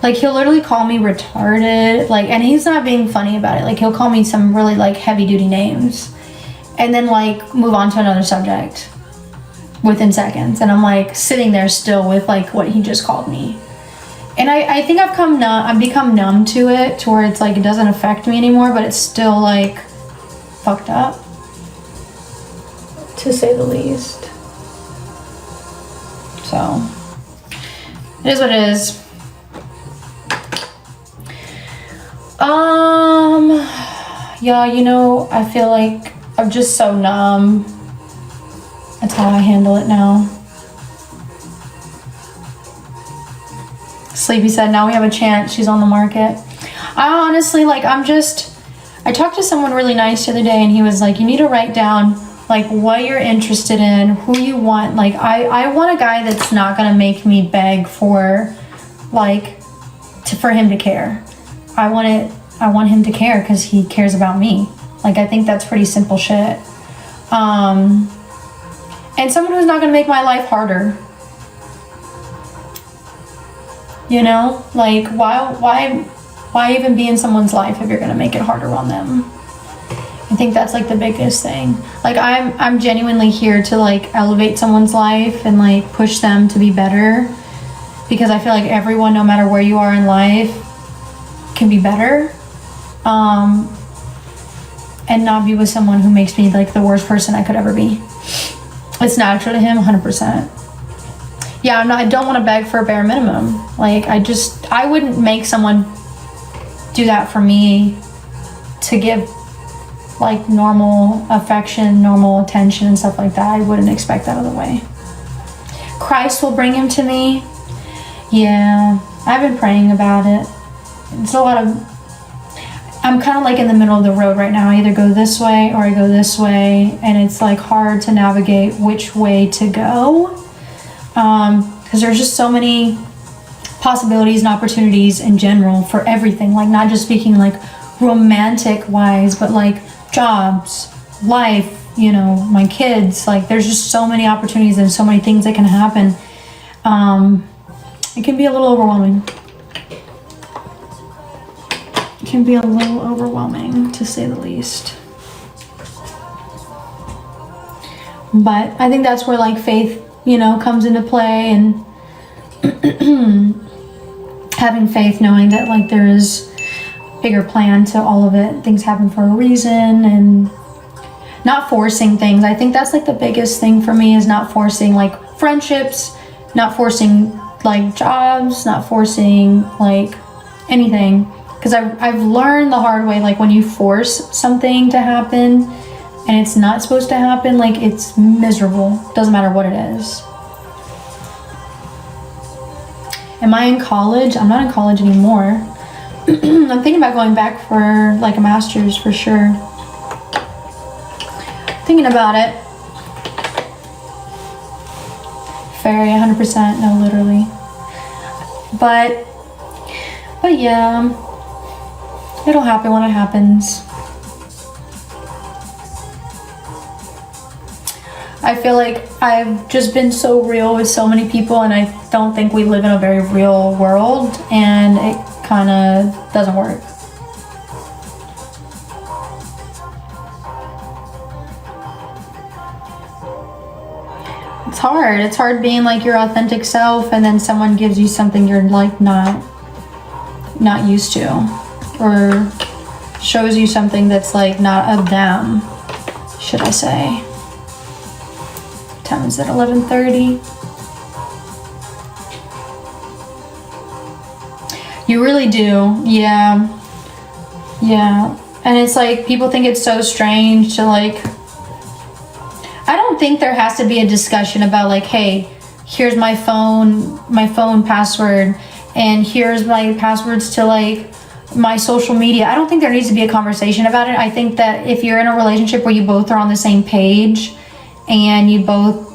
Like, he'll literally call me retarded, like, and he's not being funny about it. Like, he'll call me some really, like, heavy-duty names and then, like, move on to another subject within seconds. And I'm, like, sitting there still with, like, what he just called me. And I think I've become numb to it, to where it's, like, it doesn't affect me anymore, but it's still, like, fucked up, to say the least. So, it is what it is. Yeah, you know, I feel like I'm just so numb. That's how I handle it now. Sleepy said, now we have a chance. She's on the market. I honestly, like, I talked to someone really nice the other day, and he was like, you need to write down, like, what you're interested in, who you want. Like, I want a guy that's not gonna make me beg for, like, for him to care. I want him to care because he cares about me. Like, I think that's pretty simple shit. And someone who's not gonna make my life harder. You know, like, why even be in someone's life if you're gonna make it harder on them? I think that's, like, the biggest thing. Like, I'm genuinely here to, like, elevate someone's life and, like, push them to be better, because I feel like everyone, no matter where you are in life, can be better. And not be with someone who makes me, like, the worst person I could ever be. It's natural to him, 100%. Yeah, I don't want to beg for a bare minimum. Like, I wouldn't make someone do that for me to give, like, normal affection, normal attention and stuff like that. I wouldn't expect that other way. Christ will bring him to me. Yeah, I've been praying about it. It's a lot of, I'm kind of like in the middle of the road right now. I either go this way or I go this way, and it's, like, hard to navigate which way to go. Because there's just so many possibilities and opportunities in general for everything. Like, not just speaking, like, romantic wise, but, like, jobs, life, you know, my kids. Like, there's just so many opportunities and so many things that can happen. It can be a little overwhelming. It can be a little overwhelming, to say the least. But I think that's where, like, faith, you know, comes into play, and having faith, knowing that, like, there is a bigger plan to all of it. Things happen for a reason, and not forcing things. I think that's, like, the biggest thing for me, is not forcing, like, friendships, not forcing, like, jobs, not forcing, like, anything. Because I've learned the hard way, like, when you force something to happen and it's not supposed to happen, like, it's miserable. Doesn't matter what it is. Am I in college? I'm not in college anymore. I'm thinking about going back for, like, a master's for sure. Thinking about it. Fairy, 100%, no, literally. But yeah, it'll happen when it happens. I feel like I've just been so real with so many people, and I don't think we live in a very real world, and it kind of doesn't work. It's hard. It's hard being, like, your authentic self, and then someone gives you something you're, like, not used to, or shows you something that's, like, not of them, should I say. Time is at 11:30. You really do. Yeah. And it's like, people think it's so strange to, like, I don't think there has to be a discussion about, like, hey, here's my phone password, and here's my passwords to, like, my social media. I don't think there needs to be a conversation about it. I think that if you're in a relationship where you both are on the same page and you both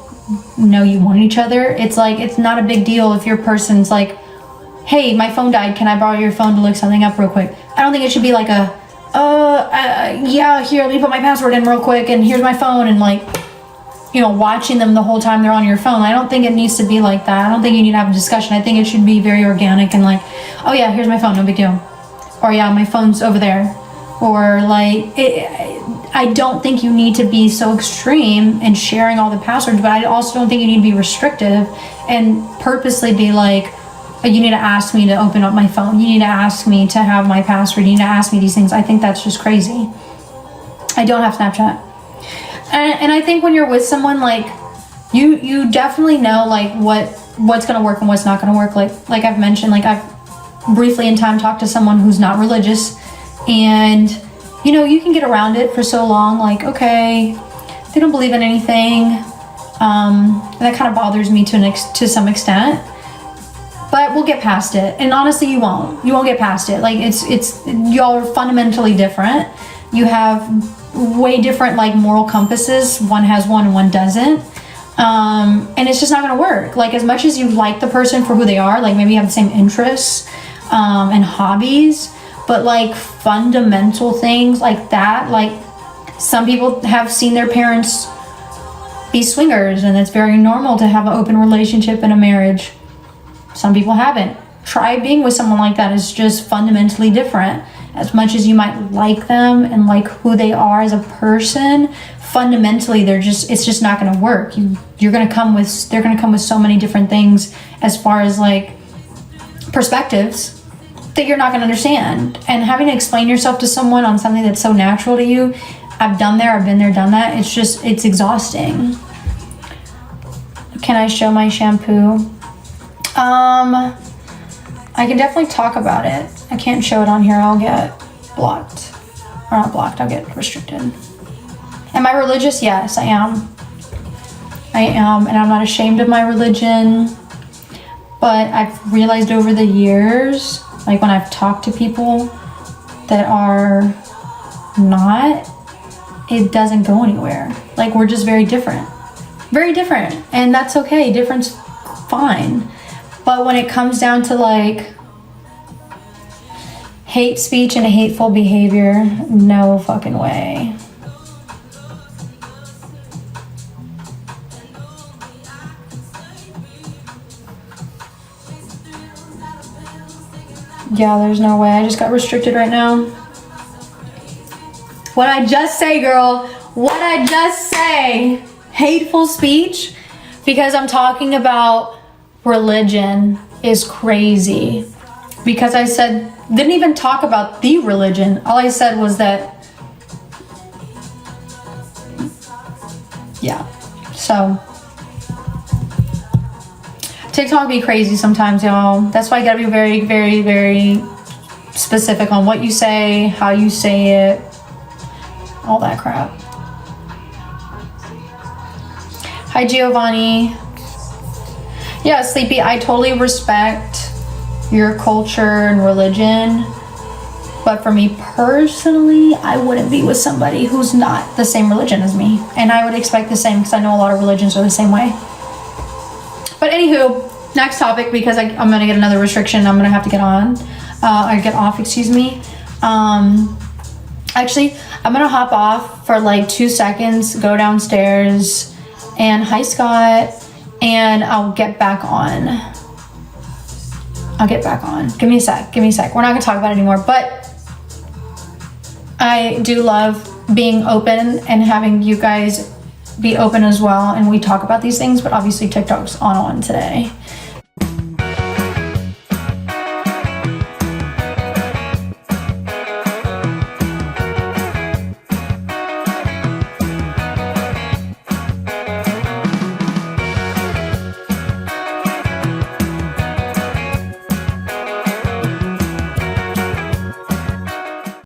know you want each other, it's like, it's not a big deal if your person's like, hey, my phone died, can I borrow your phone to look something up real quick? I don't think it should be like yeah, here, let me put my password in real quick, and here's my phone, and, like, watching them the whole time they're on your phone. I don't think it needs to be like that. I don't think you need to have a discussion. I think it should be very organic and like, oh yeah, here's my phone, no big deal. Or yeah, my phone's over there. Or like, I don't think you need to be so extreme in sharing all the passwords, but I also don't think you need to be restrictive and purposely be like, oh, you need to ask me to open up my phone. You need to ask me to have my password. You need to ask me these things. I think that's just crazy. I don't have Snapchat. And I think when you're with someone, like, you definitely know, like, what's going to work and what's not going to work. Like I've mentioned, like, I've briefly in time talked to someone who's not religious, and, you can get around it for so long. Like, okay, they don't believe in anything. That kind of bothers me to some extent. But we'll get past it. And honestly, you won't get past it. Like, it's y'all are fundamentally different. You have way different, like, moral compasses. One has one and one doesn't. And it's just not gonna work. Like, as much as you like the person for who they are, like, maybe you have the same interests and hobbies, but like fundamental things like that, like, some people have seen their parents be swingers, and it's very normal to have an open relationship in a marriage. Some people haven't. Try being with someone like that. Is just fundamentally different. As much as you might like them and like who they are as a person, fundamentally it's just not going to work. They're going to come with so many different things as far as like perspectives that you're not going to understand. And having to explain yourself to someone on something that's so natural to you, I've been there, done that. It's exhausting. Can I show my shampoo? I can definitely talk about it. I can't show it on here. I'll get blocked. Or not blocked, I'll get restricted. Am I religious? Yes, I am. And I'm not ashamed of my religion. But I've realized over the years, like when I've talked to people that are not, it doesn't go anywhere. Like, we're just very different. Very different. And that's okay. Different's fine. But when it comes down to like hate speech and hateful behavior, no fucking way. Yeah, there's no way. I just got restricted right now. What'd I just say, girl? What'd I just say? Hateful speech? Because I'm talking about religion is crazy. Because I said, didn't even talk about the religion. All I said was that, yeah. So, TikTok be crazy sometimes, y'all. That's why you gotta be very, very, very specific on what you say, how you say it, all that crap. Hi, Giovanni. Yeah, Sleepy, I totally respect your culture and religion, but for me personally, I wouldn't be with somebody who's not the same religion as me, and I would expect the same because I know a lot of religions are the same way. But anywho, next topic, because I'm gonna get another restriction. I'm gonna have to get off, excuse me. Actually, I'm gonna hop off for like 2 seconds, go downstairs, and hi Scott, and I'll get back on. Give me a sec. We're not gonna talk about it anymore, but I do love being open and having you guys be open as well, and we talk about these things, but obviously TikTok's on today.